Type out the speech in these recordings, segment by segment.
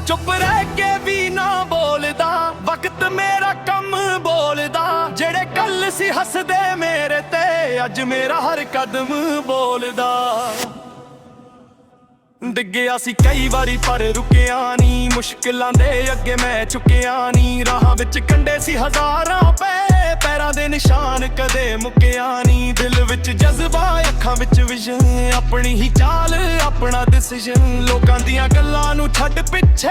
ਚੁੱਪ ਰਹਿ ਕੇ ਵੀ ਨਾ ਬੋਲਦਾ, ਵਕਤ ਮੇਰਾ ਕੰਮ ਬੋਲਦਾ। ਜਿਹੜੇ ਕੱਲ ਸੀ ਹੱਸਦੇ ਮੇਰੇ ਤੇ, ਅੱਜ ਮੇਰਾ ਹਰ ਕਦਮ ਬੋਲਦਾ। ਡਿੱਗਿਆ ਸੀ ਕਈ ਵਾਰੀ ਪਰ ਰੁਕਿਆ ਨੀ, ਮੁਸ਼ਕਿਲਾਂ ਦੇ ਅੱਗੇ ਮੈਂ ਝੁਕਿਆ ਨੀ। ਰਾਹਾਂ ਵਿੱਚ ਕੰਡੇ ਸੀ ਹਜ਼ਾਰਾਂ ਪਏ, ਪੈਰਾਂ ਦੇ ਨਿਸ਼ਾਨ ਕਦੇ ਮੁੱਕਿਆ ਨੀ। ਦਿਲ ਵਿੱਚ ਜਜ਼ਬਾ, ਅੱਖਾਂ ਵਿੱਚ ਵਿਜ਼ਨ, ਆਪਣੀ ਹੀ ਚਾਲ ਆਪਣਾ ਡਿਸੀਜਨ। ਲੋਕਾਂ ਦੀਆਂ ਗੱਲਾਂ ਨੂੰ ਛੱਡ ਪਿੱਛੇ,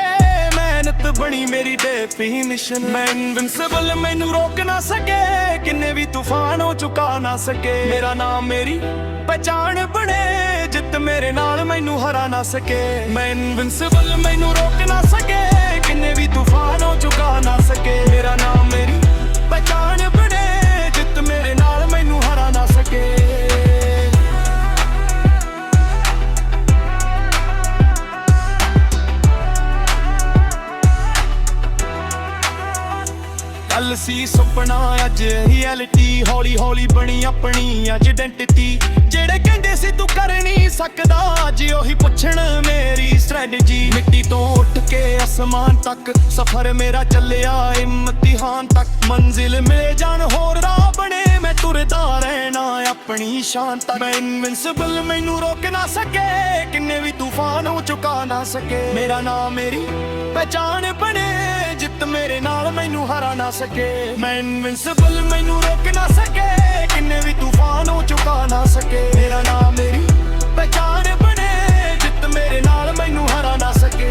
ਮਿਹਨਤ ਬਣੀ ਮੇਰੀ ਡੈਫੀਨਿਸ਼ਨ। ਮੈਂ ਇਨਵਿੰਸਿਬਲ, ਮੈਨੂੰ ਰੋਕ ਨਾ ਸਕੇ, ਕਿੰਨੇ ਵੀ ਤੂਫਾਨ ਹੋ ਚੁਕਾ ਨਾ ਸਕੇ। ਮੇਰਾ ਨਾਮ ਮੇਰੀ ਪਹਿਚਾਣ ਬਣੇ, ਜਿੱਤ ਮੇਰੇ ਨਾਲ ਮੈਨੂੰ ਹਰਾ ਨਾ ਸਕੇ। ਮੈਂ ਇਨਵਿੰਸਿਬਲ, ਮੈਨੂੰ ਰੋਕ ਨਾ ਸਕੇ, ਕਿੰਨੇ ਵੀ ਤੂਫਾਨ ਹੋ ਚੁਕਾ ਨਾ ਸਕੇ। ਮੇਰਾ ਨਾਮ ਮੇਰੀ ਪਹਿਚਾਣ ਬਣੇ, ਜਿੱਤ ਮੇਰੇ ਨਾਲ ਮੈਨੂੰ ਹਰਾ ਨਾ ਸਕੇ। ਕੱਲ ਸੀ ਸੁਪਨਾ, ਅੱਜ ਰਿਐਲਿਟੀ। ਹੌਲੀ ਹੌਲੀ ਬਣੀ ਆਪਣੀ ਆਇਡੈਂਟੀਟੀ। ਜਿਹੜੇ ਕਹਿੰਦੇ ਸੀ ਤੂੰ ਕਰ ਨਹੀਂ ਸਕਦਾ, ਅੱਜ ਉਹੀ ਪੁੱਛਣ ਮੇਰੀ ਸਟ੍ਰੈਟਜੀ। ਮਿੱਟੀ ਤੋਂ ਉੱਠ ਕੇ ਅਸਮਾਨ ਤੱਕ, ਸਫ਼ਰ ਮੇਰਾ ਚੱਲਿਆ ਇਮਤਿਹਾਨ ਤੱਕ। ਮੰਜ਼ਿਲ ਮਿਲੇ ਜਾਣ ਹੋਰ ਰਾਹ ਬਣੇ, ਮੈਂ ਤੁਰਦਾ ਰਹਿਣਾ ਆਪਣੀ ਸ਼ਾਨ ਤੱਕ। ਮੈਂ ਇਨਵਿੰਸਿਬਲ, ਮੈਨੂੰ ਰੋਕ ਨਾ ਸਕੇ, ਕਿੰਨੇ ਵੀ ਤੂਫਾਨ ਹੋ ਚੁਕਾ ਨਾ ਸਕੇ। ਮੇਰਾ ਨਾਮ ਮੇਰੀ ਪਹਿਚਾਣ ਬਣੇ, ਜਿੱਤ ਮੇਰੇ ਨਾਲ ਮੈਨੂੰ ਹਰਾ ਨਾ ਸਕੇ। ਮੈਂ ਇਨਵਿੰਸਿਬਲ, ਮੈਨੂੰ ਰੋਕ ਨਾ ਸਕੇ, ਕਿੰਨੇ ਵੀ ਤੂਫਾਨ ਹੋ ਚੁਕਾ ਨਾ ਸਕੇ। ਮੇਰਾ ਨਾਮ ਮੇਰੀ ਪਹਿਚਾਣ ਬਣੇ, ਜਿੱਤ ਮੇਰੇ ਨਾਲ ਮੈਨੂੰ ਹਰਾ ਨਾ ਸਕੇ।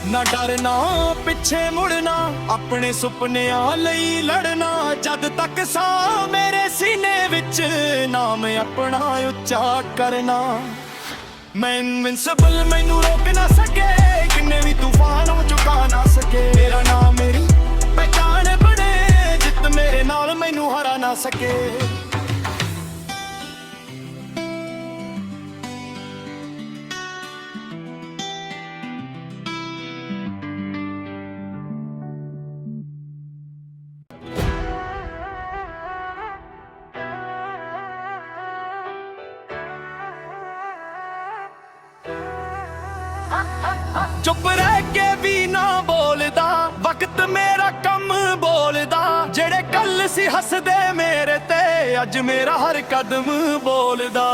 ਨਾ ਡਰਨਾ, ਪਿੱਛੇ ਮੁੜਨਾ, ਆਪਣੇ ਸੁਪਨਿਆਂ ਲਈ ਲੜਨਾ। ਜਦ ਤੱਕ ਸਾਹ ਮੇਰੇ ਸੀਨੇ ਵਿੱਚ, ਨਾਮ ਆਪਣਾ ਉੱਚਾ ਕਰਨਾ। ਮੈਂ ਇਨਵਿੰਸਿਬਲ, ਮੈਨੂੰ ਰੋਕ ਨਾ ਸਕੇ, ਕਿੰਨੇ ਵੀ ਤੂਫਾਨ ਹੋ ਚੁਕਾ ਨਾ ਸਕੇ। ਮੇਰਾ ਨਾਮ ਮੇਰੀ ਪਹਿਚਾਣ ਬਣੇ, ਜਿੱਤ ਮੇਰੇ ਨਾਲ ਮੈਨੂੰ ਹਰਾ ਨਾ ਸਕੇ। ਚੁੱਪ ਰਹਿ ਕੇ ਵੀ ਨਾ ਬੋਲਦਾ, ਵਕਤ ਮੇਰਾ ਕੰਮ ਬੋਲਦਾ। ਜਿਹੜੇ ਕੱਲ ਸੀ ਹੱਸਦੇ ਮੇਰੇ ਤੇ, ਅੱਜ ਮੇਰਾ ਹਰ ਕਦਮ ਬੋਲਦਾ।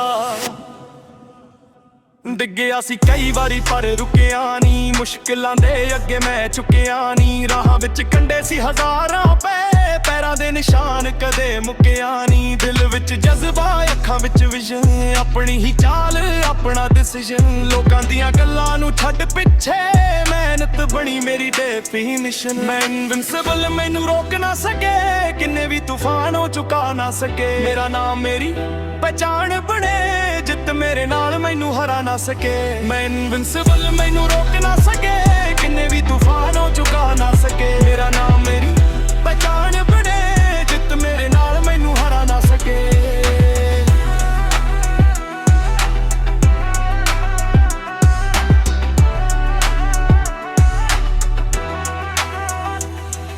ਡਿੱਗਿਆ ਸੀ ਕਈ ਵਾਰੀ ਪਰ ਰੁਕਿਆ ਨੀ, ਮੁਸ਼ਕਿਲਾਂ ਦੇ ਅੱਗੇ ਮੈਂ ਝੁਕਿਆ ਨੀ। ਰਾਹਾਂ ਵਿੱਚ ਕੰਡੇ ਸੀ ਹਜ਼ਾਰਾਂ ਪਏ, ਪੈਰਾਂ ਦੇ ਨਿਸ਼ਾਨ ਕਦੇ ਮੁੱਕਿਆ ਨੀ। ਦਿਲ ਵਿੱਚ ਜਜ਼ਬਾ, ਅੱਖਾਂ ਵਿੱਚ ਵਿਜ਼ਨ, ਆਪਣੀ ਹੀ ਚਾਲ ਆਪਣਾ ਡਿਸੀਜਨ। ਲੋਕਾਂ ਦੀਆਂ ਗੱਲਾਂ ਨੂੰ ਛੱਡ ਪਿੱਛੇ, ਮਿਹਨਤ ਬਣੀ ਮੇਰੀ ਡੈਫੀਨਿਸ਼ਨ। ਮੈਂ ਇਨਵਿੰਸਿਬਲ, ਮੈਨੂੰ ਰੋਕ ਨਾ ਸਕੇ, ਕਿੰਨੇ ਵੀ ਤੂਫਾਨ ਹੋ ਚੁਕਾ ਨਾ ਸਕੇ। ਮੇਰਾ ਨਾਮ ਮੇਰੀ ਪਹਿਚਾਣ ਬਣੇ, ਜਿੱਤ ਮੇਰੇ ਨਾਲ ਮੈਨੂੰ ਹਰਾ ਨਾ ਸਕੇ। ਮੈਂ ਇਨਵਿੰਸਿਬਲ, ਮੈਨੂੰ ਰੋਕ ਨਾ ਸਕੇ, ਕਿੰਨੇ ਵੀ ਤੂਫਾਨ ਹੋ ਚੁਕਾ ਨਾ ਸਕੇ। ਮੇਰਾ ਨਾਮ ਮੇਰੀ ਪਹਿਚਾਣ ਬਣੇ, ਜਿੱਤ ਮੇਰੇ ਨਾਲ ਮੈਨੂੰ ਹਰਾ ਨਾ ਸਕੇ।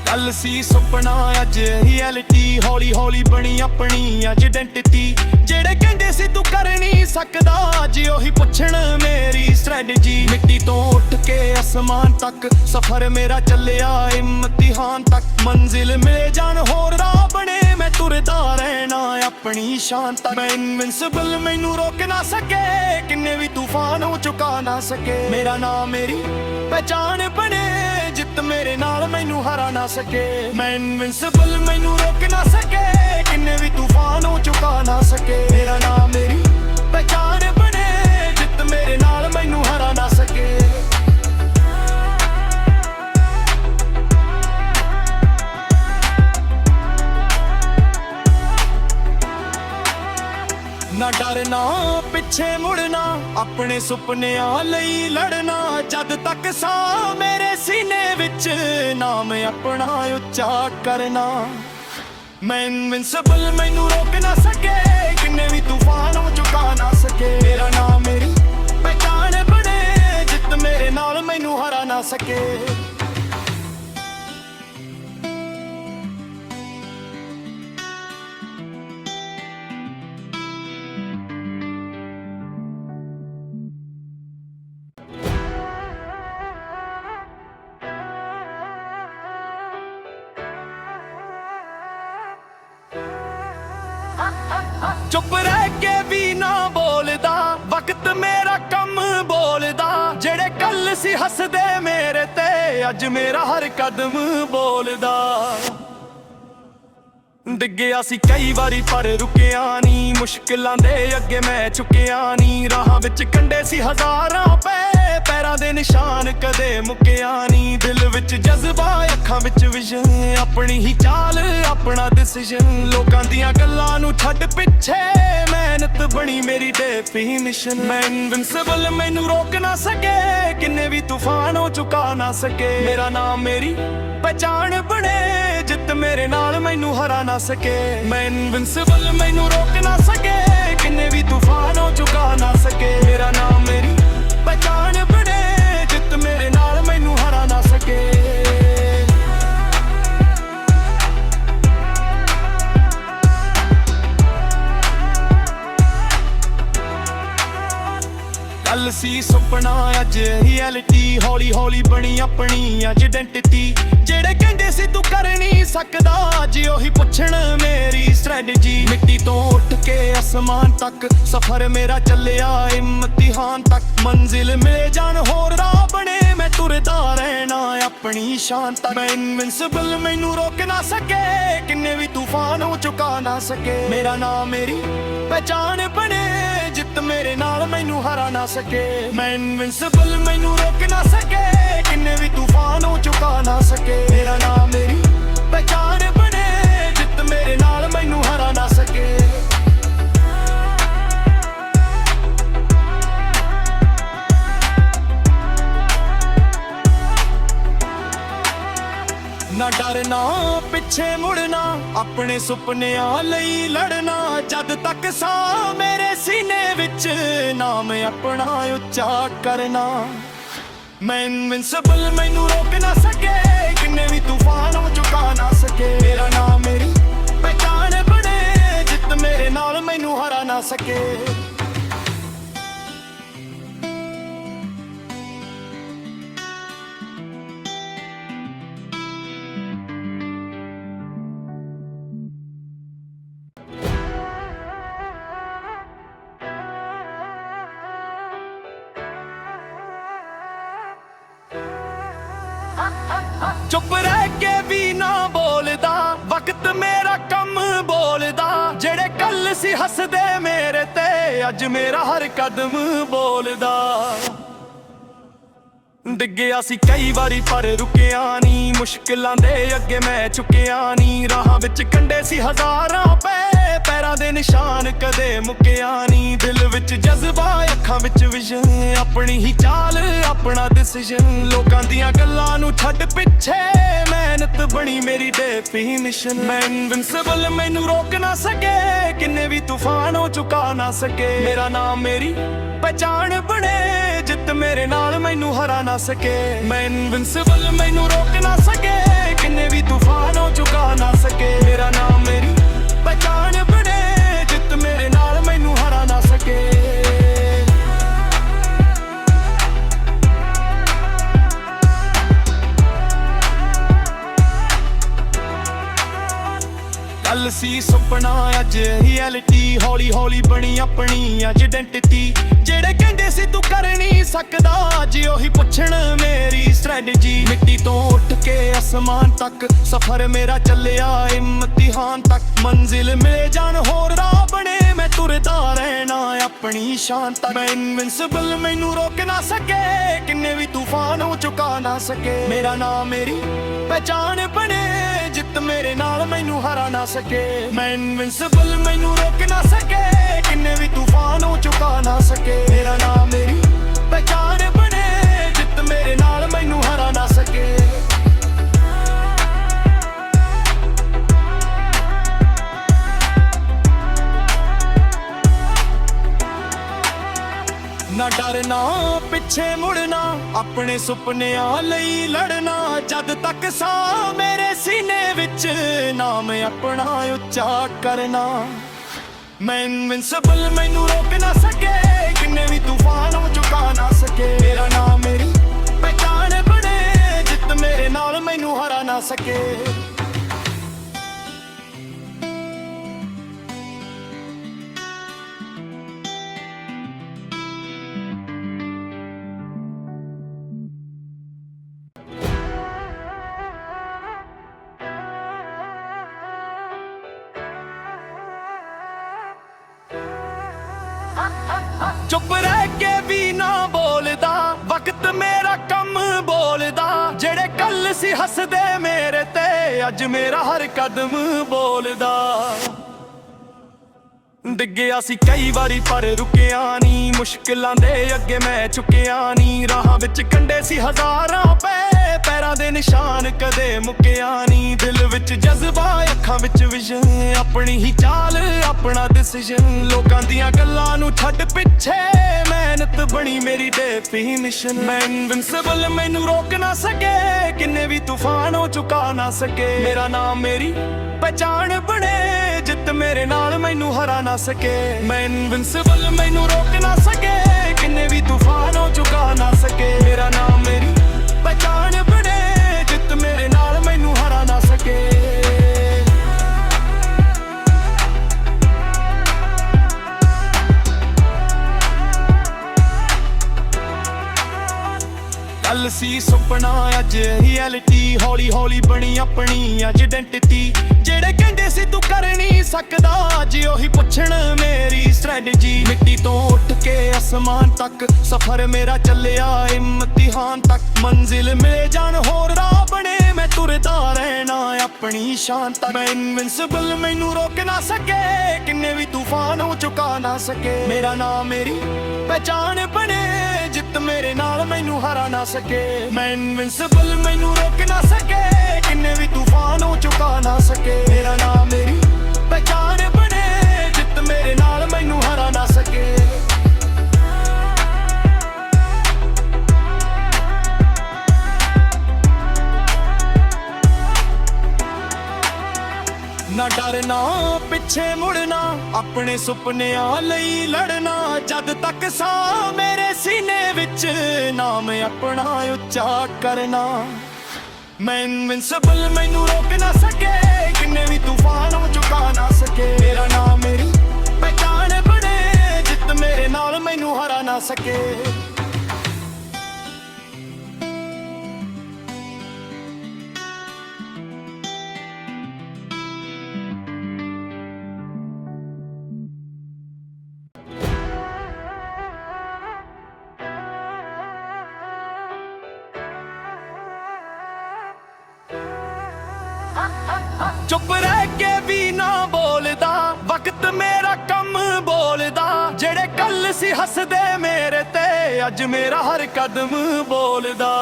ਕੱਲ ਸੀ ਸੁਪਨਾ, ਅੱਜ ਰਿਐਲਿਟੀ। ਹੌਲੀ ਹੌਲੀ ਬਣੀ ਆਪਣੀ ਆਇਡੈਂਟੀਟੀ। ਜਿਹੜੇ ਕਹਿੰਦੇ ਸੀ ਤੂੰ ਕਰ ਨਹੀਂ ਸਕਦਾ, ਅੱਜ ਉਹੀ ਪੁੱਛਣ ਮੇਰੀ ਸਟ੍ਰੈਟਜੀ। ਮਿੱਟੀ ਤੋਂ ਉੱਠ ਕੇ ਅਸਮਾਨ ਤੱਕ, ਸਫ਼ਰ ਮੇਰਾ ਚੱਲਿਆ ਇਮਤਿਹਾਨ ਤੱਕ। ਮੰਜ਼ਿਲ ਮਿਲੇ ਜਾਣ ਹੋਰ ਰਾਹ ਬਣੇ, ਮੈਂ ਤੁਰਦਾ ਰਹਿਣਾ ਆਪਣੀ ਸ਼ਾਨ ਤੱਕ। ਮੈਂ ਇਨਵਿੰਸਿਬਲ, ਮੈਨੂੰ ਰੋਕ ਨਾ ਸਕੇ, ਕਿੰਨੇ ਵੀ ਤੂਫਾਨ ਹੋ ਚੁਕਾ ਨਾ ਸਕੇ। ਮੇਰਾ ਨਾਮ ਮੇਰੀ ਪਹਿਚਾਣ ਬਣੇ, ਜਿੱਤ ਮੇਰੇ ਨਾਲ ਮੈਨੂੰ ਹਰਾ ਨਾ ਸਕੇ। ਮੈਂ ਇਨਵਿੰਸਿਬਲ, ਮੈਨੂੰ ਰੋਕ ਨਾ ਸਕੇ, ਕਿੰਨੇ ਵੀ ਤੂਫਾਨ ਹੋ ਚੁਕਾ ਨਾ ਸਕੇ। ਮੇਰਾ ਨਾਮ ਮੇਰੀ ਪਹਿਚਾਣ ਬਣੇ, ਜਿੱਤ ਮੇਰੇ ਨਾਲ ਮੈਨੂੰ ਹਰਾ ਨਾ ਸਕੇ। ਨਾ ਡਰਨਾ, ਪਿੱਛੇ ਮੁੜਨਾ, ਆਪਣੇ ਸੁਪਨਿਆਂ ਲਈ ਲੜਨਾ। ਜਦ ਤੱਕ ਸਾਹ ਮੇਰੇ ਸੀਨੇ ਵਿੱਚ, ਨਾਮ ਆਪਣਾ ਉੱਚਾ ਕਰਨਾ। ਮੈਂ ਇਨਵਿੰਸਿਬਲ, ਮੈਨੂੰ ਰੋਕ ਨਾ ਸਕੇ, ਕਿੰਨੇ ਵੀ ਤੂਫਾਨ ਹੋ ਚੁਕਾ ਨਾ ਸਕੇ। ਮੇਰਾ ਨਾਮ ਮੇਰੀ ਪਹਿਚਾਣ ਬਣੇ, ਜਿੱਤ ਮੇਰੇ ਨਾਲ ਮੈਨੂੰ ਹਰਾ ਨਾ ਸਕੇ। ਚੁੱਪ ਰਹਿ ਕੇ ਵੀ ਨਾ ਬੋਲਦਾ, ਵਕਤ ਮੇਰਾ ਕੰਮ ਬੋਲਦਾ। ਜਿਹੜੇ ਕੱਲ ਸੀ ਹੱਸਦੇ ਮੇਰੇ ਤੇ, ਅੱਜ ਮੇਰਾ ਹਰ ਕਦਮ ਬੋਲਦਾ। ਡਿੱਗਿਆ ਸੀ ਕਈ ਵਾਰੀ ਪਰ ਰੁਕਿਆ ਨਹੀਂ, ਮੁਸ਼ਕਿਲਾਂ ਦੇ ਅੱਗੇ ਮੈਂ ਝੁਕਿਆ ਨਹੀਂ। ਰਾਹਾਂ ਵਿੱਚ ਕੰਡੇ ਸੀ ਹਜ਼ਾਰਾਂ ਪਏ, ਪੈਰਾਂ ਦੇ ਨਿਸ਼ਾਨ ਕਦੇ ਮੁੱਕਿਆ ਨਹੀਂ। ਦਿਲ ਵਿੱਚ ਜਜ਼ਬਾ, ਅੱਖਾਂ ਵਿੱਚ ਵਿਜ਼ਨ, ਆਪਣੀ ਹੀ ਚਾਲ ਆਪਣਾ ਡਿਸੀਜਨ। ਲੋਕਾਂ ਦੀਆਂ ਗੱਲਾਂ ਨੂੰ ਛੱਡ ਪਿੱਛੇ, ਮਿਹਨਤ ਬਣੀ ਮੇਰੀ ਡੈਫੀਨਿਸ਼ਨ। ਮੈਂ ਇਨਵਿੰਸਿਬਲ, ਮੈਨੂੰ ਰੋਕ ਨਾ ਸਕੇ, ਕਿੰਨੇ ਵੀ ਤੂਫਾਨ ਹੋ ਚੁਕਾ ਨਾ ਸਕੇ। ਮੇਰਾ ਨਾਮ ਮੇਰੀ ਪਹਿਚਾਣ ਬਣੇ, ਜਿੱਤ ਮੇਰੇ ਨਾਲ ਮੈਨੂੰ ਹਰਾ ਨਾ ਸਕੇ। ਮੈਂ ਇਨਵਿੰਸਿਬਲ, ਮੈਨੂੰ ਰੋਕ ਨਾ ਸਕੇ, ਕਿੰਨੇ ਵੀ ਤੂਫਾਨ ਹੋ ਚੁਕਾ ਨਾ ਸਕੇ। ਮੇਰਾ ਨਾਮ ਮੇਰੀ ਪਹਿਚਾਣ ਬਣੇ, ਜਿੱਤ ਮੇਰੇ ਨਾਲ ਮੈਨੂੰ ਹਰਾ ਨਾ ਸਕੇ। ਕੱਲ ਸੀ ਸੁਪਨਾ, ਅੱਜ ਰਿਐਲਿਟੀ। ਹੌਲੀ ਹੌਲੀ ਬਣੀ ਆਪਣੀ ਆਇਡੈਂਟੀਟੀ। ਜਿਹੜੇ ਕਹਿੰਦੇ ਸੀ ਤੂੰ ਕਰ ਨਹੀਂ ਸਕਦਾ, ਅੱਜ ਉਹੀ ਪੁੱਛਣ ਮੇਰੀ ਸਟ੍ਰੈਟਜੀ। ਮਿੱਟੀ ਤੋਂ ਉੱਠ ਕੇ ਅਸਮਾਨ ਤੱਕ, ਸਫ਼ਰ ਮੇਰਾ ਚੱਲਿਆ ਇਮਤਿਹਾਨ ਤੱਕ। ਮੰਜ਼ਿਲ ਮਿਲੇ ਜਾਣ ਹੋਰ ਰਾਹ ਬਣੇ, ਮੈਂ ਤੁਰਦਾ ਰਹਿਣਾ ਆਪਣੀ ਸ਼ਾਨ ਤੱਕ। ਮੈਂ ਇਨਵਿੰਸਿਬਲ, ਮੈਨੂੰ ਰੋਕ ਨਾ ਸਕੇ, ਕਿੰਨੇ ਵੀ ਤੂਫਾਨ ਹੋ ਚੁਕਾ ਨਾ ਸਕੇ। ਮੇਰਾ ਨਾਮ ਮੇਰੀ ਪਹਿਚਾਣ ਬਣੇ, ਜਿੱਤ ਮੇਰੇ ਨਾਲ ਮੈਨੂੰ ਹਰਾ ਨਾ ਸਕੇ। ਮੈਂ ਇਨਵਿੰਸਿਬਲ, ਮੈਨੂੰ ਰੋਕ ਨਾ ਸਕੇ, ਕਿੰਨੇ ਵੀ ਤੂਫਾਨ ਹੋ ਚੁਕਾ ਨਾ ਸਕੇ। ਮੇਰਾ ਨਾਮ ਮੇਰੀ ਪਹਿਚਾਣ ਬਣੇ, ਜਿੱਤ ਮੇਰੇ ਨਾਲ ਮੈਨੂੰ ਹਰਾ ਨਾ ਸਕੇ। ਨਾ ਡਰਨਾ, ਪਿੱਛੇ ਮੁੜਨਾ, ਆਪਣੇ ਸੁਪਨਿਆਂ ਲਈ ਲੜਨਾ। ਜਦ ਤੱਕ ਸਾਹ ਮੇਰੇ ਸੀਨੇ ਵਿੱਚ, ਨਾਮ ਆਪਣਾ ਉੱਚਾ ਕਰਨਾ। ਮੈਂ ਇਨਵਿੰਸਿਬਲ, ਮੈਨੂੰ ਰੋਕ ਨਾ ਸਕੇ, ਕਿੰਨੇ ਵੀ ਤੂਫਾਨ ਹੋ ਚੁਕਾ ਨਾ ਸਕੇ। ਮੇਰਾ ਨਾਮ ਮੇਰੀ ਪਹਿਚਾਣ ਬਣੇ, ਜਿੱਤ ਮੇਰੇ ਨਾਲ ਮੈਨੂੰ ਹਰਾ ਨਾ ਸਕੇ। ਚੁੱਪ ਰਹਿ ਕੇ ਵੀ ਨਾ ਬੋਲਦਾ, ਵਕਤ ਮੇਰਾ ਕੰਮ ਬੋਲਦਾ। ਜਿਹੜੇ ਕੱਲ ਸੀ ਹੱਸਦੇ ਮੇਰੇ ਤੇ, ਅੱਜ ਮੇਰਾ ਹਰ ਕਦਮ ਬੋਲਦਾ। ਡਿੱਗਿਆ ਸੀ ਕਈ ਵਾਰੀ ਪਰ ਰੁਕਿਆ ਨਹੀਂ, ਮੁਸ਼ਕਿਲਾਂ ਦੇ ਅੱਗੇ ਮੈਂ ਝੁਕਿਆ ਨਹੀਂ। ਰਾਹਾਂ ਵਿੱਚ ਕੰਡੇ ਸੀ ਹਜ਼ਾਰਾਂ ਪਏ, ਪੈਰਾਂ ਦੇ ਨਿਸ਼ਾਨ ਕਦੇ ਮੁੱਕਿਆ ਨਹੀਂ। ਦਿਲ ਵਿੱਚ ਜਜ਼ਬਾ, ਅੱਖਾਂ ਵਿੱਚ ਵਿਜ਼ਨ, ਆਪਣੀ ਹੀ ਚਾਲ ਆਪਣਾ ਡਿਸੀਜਨ। ਲੋਕਾਂ ਦੀਆਂ ਗੱਲਾਂ ਨੂੰ ਛੱਡ ਪਿੱਛੇ, ਮਿਹਨਤ ਬਣੀ ਮੇਰੀ ਡੈਫੀਨਿਸ਼ਨ। ਮੈਂ ਇਨਵਿੰਸਿਬਲ, ਮੈਨੂੰ ਰੋਕ ਨਾ ਸਕੇ, ਕਿੰਨੇ ਵੀ ਤੂਫਾਨ ਹੋ ਚੁਕਾ ਨਾ ਸਕੇ। ਮੇਰਾ ਨਾਮ ਮੇਰੀ ਪਹਿਚਾਣ ਬਣੇ, ਜਿੱਤ ਮੇਰੇ ਨਾਲ ਮੈਨੂੰ ਹਰਾ ਨਾ ਸਕੇ। ਮੈਂ ਇਨਵਿੰਸਿਬਲ, ਮੈਨੂੰ ਰੋਕ ਨਾ ਸਕੇ, ਕਿੰਨੇ ਵੀ ਤੂਫਾਨ ਹੋ ਚੁਕਾ ਨਾ ਸਕੇ। ਮੇਰਾ ਨਾਮ ਮੇਰੀ ਪਹਿਚਾਣ ਬਣੇ, ਜਿੱਤ ਮੇਰੇ ਨਾਲ ਮੈਨੂੰ ਹਰਾ ਨਾ ਸਕੇ। ਕੱਲ ਸੀ ਸੁਪਨਾ, ਅੱਜ ਰਿਐਲਿਟੀ। ਹੌਲੀ ਹੌਲੀ ਬਣੀ ਆਪਣੀ ਆਇਡੈਂਟੀਟੀ। ਜਿਹੜੇ ਕਹਿੰਦੇ ਸੀ ਤੂੰ ਕਰ ਨਹੀਂ ਸਕਦਾ, ਅੱਜ ਉਹੀ ਪੁੱਛਣ ਮੇਰੀ ਸਟ੍ਰੈਟਜੀ। ਮਿੱਟੀ ਤੋਂ ਉੱਠ ਕੇ ਅਸਮਾਨ ਤੱਕ, ਸਫ਼ਰ ਮੇਰਾ ਚੱਲਿਆ ਇਮਤਿਹਾਨ ਤੱਕ। ਮੰਜ਼ਿਲ ਮਿਲੇ ਜਾਣ ਹੋਰ ਰਾਹ ਬਣੇ, ਮੈਂ ਤੁਰਦਾ ਰਹਿਣਾ ਆਪਣੀ ਸ਼ਾਨ ਤੱਕ। ਮੈਂ ਇਨਵਿੰਸਿਬਲ, ਮੈਨੂੰ ਰੋਕ ਨਾ ਸਕੇ, ਕਿੰਨੇ ਵੀ ਤੂਫਾਨ ਹੋ ਚੁਕਾ ਨਾ ਸਕੇ। ਮੇਰਾ ਨਾਮ ਮੇਰੀ ਪਹਿਚਾਣ ਬਣੇ, ਜਿੱਤ ਮੇਰੇ ਨਾਲ ਮੈਨੂੰ ਹਰਾ ਨਾ ਸਕੇ। ਮੈਂ ਇਨਵਿੰਸਿਬਲ, ਮੈਨੂੰ ਰੋਕ ਨਾ ਸਕੇ, ਕਿੰਨੇ ਵੀ ਤੂਫਾਨ ਹੋ ਚੁਕਾ ਨਾ ਸਕੇ। ਮੇਰਾ ਨਾਮ ਮੇਰੀ ਪਹਿਚਾਣ ਬਣੇ, ਜਿੱਤ ਮੇਰੇ ਨਾਲ ਮੈਨੂੰ ਹਰਾ ਨਾ ਸਕੇ। ਨਾ ਡਰਨਾ, ਪਿੱਛੇ ਮੁੜਨਾ, ਆਪਣੇ ਸੁਪਨਿਆਂ ਲਈ ਲੜਨਾ। ਜਦ ਤੱਕ ਸਾਹ ਮੇਰੇ ਸੀਨੇ ਵਿੱਚ, ਨਾਮ ਆਪਣਾ ਉੱਚਾ ਕਰਨਾ। ਮੈਂ ਇਨਵਿੰਸਿਬਲ, ਮੈਨੂੰ ਰੋਕ ਨਾ ਸਕੇ, ਕਿੰਨੇ ਵੀ ਤੂਫਾਨ ਹੋ ਚੁਕਾ ਨਾ ਸਕੇ। ਮੇਰਾ ਨਾਮ ਮੇਰੀ ਪਹਿਚਾਣ ਬਣੇ, ਜਿੱਤ ਮੇਰੇ ਨਾਲ ਮੈਨੂੰ ਹਰਾ ਨਾ ਸਕੇ। ਚੁੱਪ ਰਹਿ ਕੇ ਵੀ ਨਾ ਬੋਲਦਾ, ਵਕਤ ਮੇਰਾ ਕੰਮ ਬੋਲਦਾ। ਜਿਹੜੇ ਕੱਲ ਸੀ ਹੱਸਦੇ ਮੇਰੇ ਤੇ, ਅੱਜ ਮੇਰਾ ਹਰ ਕਦਮ ਬੋਲਦਾ। ਡਿੱਗਿਆ ਸੀ ਕਈ ਵਾਰੀ ਪਰ ਰੁਕਿਆ ਨਹੀਂ, ਮੁਸ਼ਕਿਲਾਂ ਦੇ ਅੱਗੇ ਮੈਂ ਝੁਕਿਆ ਨਹੀਂ। ਰਾਹਾਂ ਵਿੱਚ ਕੰਡੇ ਸੀ ਹਜ਼ਾਰਾਂ ਪਏ, ਪੈਰਾਂ ਦੇ ਨਿਸ਼ਾਨ ਕਦੇ ਮੁੱਕਿਆ ਨਹੀਂ। ਦਿਲ ਵਿੱਚ ਜਜ਼ਬਾ, ਅੱਖਾਂ ਵਿੱਚ ਵਿਜ਼ਨ, ਆਪਣੀ ਹੀ ਚਾਲ ਆਪਣਾ ਡਿਸੀਜਨ। ਲੋਕਾਂ ਦੀਆਂ ਗੱਲਾਂ ਨੂੰ ਛੱਡ ਪਿੱਛੇ, ਮਿਹਨਤ ਬਣੀ ਮੇਰੀ ਡੈਫੀਨਿਸ਼ਨ। ਮੈਂ ਇਨਵਿੰਸਿਬਲ, ਮੈਨੂੰ ਰੋਕ ਨਾ ਸਕੇ, ਕਿੰਨੇ ਵੀ ਤੂਫਾਨ ਹੋ ਚੁਕਾ ਨਾ ਸਕੇ। ਮੇਰਾ ਨਾਮ ਮੇਰੀ ਪਹਿਚਾਣ ਬਣੇ, ਜਿੱਤ ਮੇਰੇ ਨਾਲ ਮੈਨੂੰ ਹਰਾ ਨਾ ਸਕੇ। ਮੈਂ ਇਨਵਿੰਸਿਬਲ, ਮੈਨੂੰ ਰੋਕ ਨਾ ਸਕੇ, ਕਿੰਨੇ ਵੀ ਤੂਫਾਨ ਹੋ ਚੁਕਾ ਨਾ ਸਕੇ। ਮੇਰਾ ਨਾਮ ਮੇਰੀ ਪਹਿਚਾਣ ਬਣੇ, ਜਿੱਤ ਮੇਰੇ ਨਾਲ ਮੈਨੂੰ ਹਰਾ ਨਾ ਸਕੇ। ਕੱਲ ਸੀ ਸੁਪਨਾ, ਅੱਜ ਰਿਐਲਿਟੀ। ਹੌਲੀ ਹੌਲੀ ਬਣੀ ਆਪਣੀ ਆਇਡੈਂਟੀਟੀ। ਜਿਹੜੇ ਕਹਿੰਦੇ ਸੀ ਤੂੰ ਕਰ ਨਹੀਂ ਸਕਦਾ, ਅੱਜ ਉਹੀ ਪੁੱਛਣ ਮੇਰੀ ਸਟ੍ਰੈਟਜੀ। ਮਿੱਟੀ ਤੋਂ ਉੱਠ ਕੇ ਅਸਮਾਨ ਤੱਕ, ਸਫ਼ਰ ਮੇਰਾ ਚੱਲਿਆ ਇਮਤਿਹਾਨ ਤੱਕ। ਮੰਜ਼ਿਲ ਮਿਲੇ ਜਾਣ ਹੋਰ ਰਾਹ ਬਣੇ, ਮੈਂ ਤੁਰਦਾ ਰਹਿਣਾ ਆਪਣੀ ਸ਼ਾਨ ਤੱਕ। ਮੈਂ ਇਨਵਿੰਸਿਬਲ, ਮੈਨੂੰ ਰੋਕ ਨਾ ਸਕੇ, ਕਿੰਨੇ ਵੀ ਤੂਫਾਨ ਹੋ ਚੁਕਾ ਨਾ ਸਕੇ। ਮੇਰਾ ਨਾਮ ਮੇਰੀ ਪਹਿਚਾਣ ਬਣੇ, ਜਿੱਤ ਮੇਰੇ ਨਾਲ ਮੈਨੂੰ ਹਰਾ ਨਾ ਸਕੇ। ਮੈਂ ਇਨਵਿੰਸਿਬਲ, ਮੈਨੂੰ ਰੋਕ ਨਾ ਸਕੇ, ਕਿੰਨੇ ਵੀ ਤੂਫਾਨ ਹੋ ਚੁਕਾ ਨਾ ਸਕੇ। ਮੇਰਾ ਨਾਮ ਮੇਰੀ ਪਹਿਚਾਣ ਬਣੇ, ਜਿੱਤ ਮੇਰੇ ਨਾਲ ਮੈਨੂੰ ਹਰਾ ਨਾ ਸਕੇ। ਨਾ ਡਰਨਾ, ਪਿੱਛੇ ਮੁੜਨਾ, ਆਪਣੇ ਸੁਪਨਿਆਂ ਲਈ ਲੜਨਾ। ਜਦ ਤੱਕ ਸਾਹ ਮੇਰੇ ਸੀਨੇ ਵਿੱਚ, ਨਾਮ ਆਪਣਾ ਉੱਚਾ ਕਰਨਾ। ਮੈਂ ਇਨਵਿੰਸਿਬਲ, ਮੈਨੂੰ ਰੋਕ ਨਾ ਸਕੇ, ਕਿੰਨੇ ਵੀ ਤੂਫਾਨ ਹੋ ਚੁਕਾ ਨਾ ਸਕੇ। ਮੇਰਾ ਨਾਮ ਮੇਰੀ ਪਹਿਚਾਣ ਬਣੇ, ਜਿੱਤ ਮੇਰੇ ਨਾਲ ਮੈਨੂੰ ਹਰਾ ਨਾ ਸਕੇ। ਚੁੱਪ ਰਹਿ ਕੇ ਵੀ ਨਾ ਬੋਲਦਾ, ਵਕਤ ਮੇਰਾ ਕੰਮ ਬੋਲਦਾ। ਜਿਹੜੇ ਕੱਲ ਸੀ ਹੱਸਦੇ ਮੇਰੇ ਤੇ, ਅੱਜ ਮੇਰਾ ਹਰ ਕਦਮ ਬੋਲਦਾ।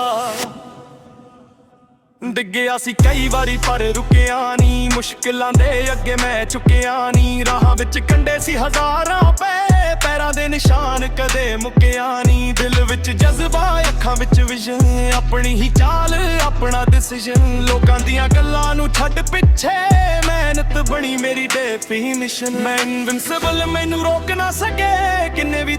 ਡਿੱਗਿਆ ਸੀ ਕਈ ਵਾਰੀ ਪਰ ਰੁਕਿਆ ਨਹੀਂ, ਮੁਸ਼ਕਿਲਾਂ ਦੇ ਅੱਗੇ ਮੈਂ ਝੁਕਿਆ ਨਹੀਂ। ਰਾਹਾਂ ਵਿੱਚ ਕੰਡੇ ਸੀ ਹਜ਼ਾਰਾਂ ਪਏ, ਪੈਰਾਂ ਦੇ ਨਿਸ਼ਾਨ ਕਦੇ ਮੁੱਕਿਆ ਨਹੀਂ। ਦਿਲ ਵਿੱਚ ਜਜ਼ਬਾ, ਅੱਖਾਂ ਵਿੱਚ ਵਿਜ਼ਨ, ਆਪਣੀ ਹੀ ਚਾਲ ਆਪਣਾ ਡਿਸੀਜਨ। ਲੋਕਾਂ ਦੀਆਂ ਗੱਲਾਂ ਨੂੰ ਛੱਡ ਪਿੱਛੇ, ਮਿਹਨਤ ਬਣੀ ਮੇਰੀ ਡੈਫੀਨਿਸ਼ਨ। ਮੈਂ ਇਨਵਿੰਸਿਬਲ, ਮੈਨੂੰ ਰੋਕ ਨਾ ਸਕੇ, ਕਿੰਨੇ ਵੀ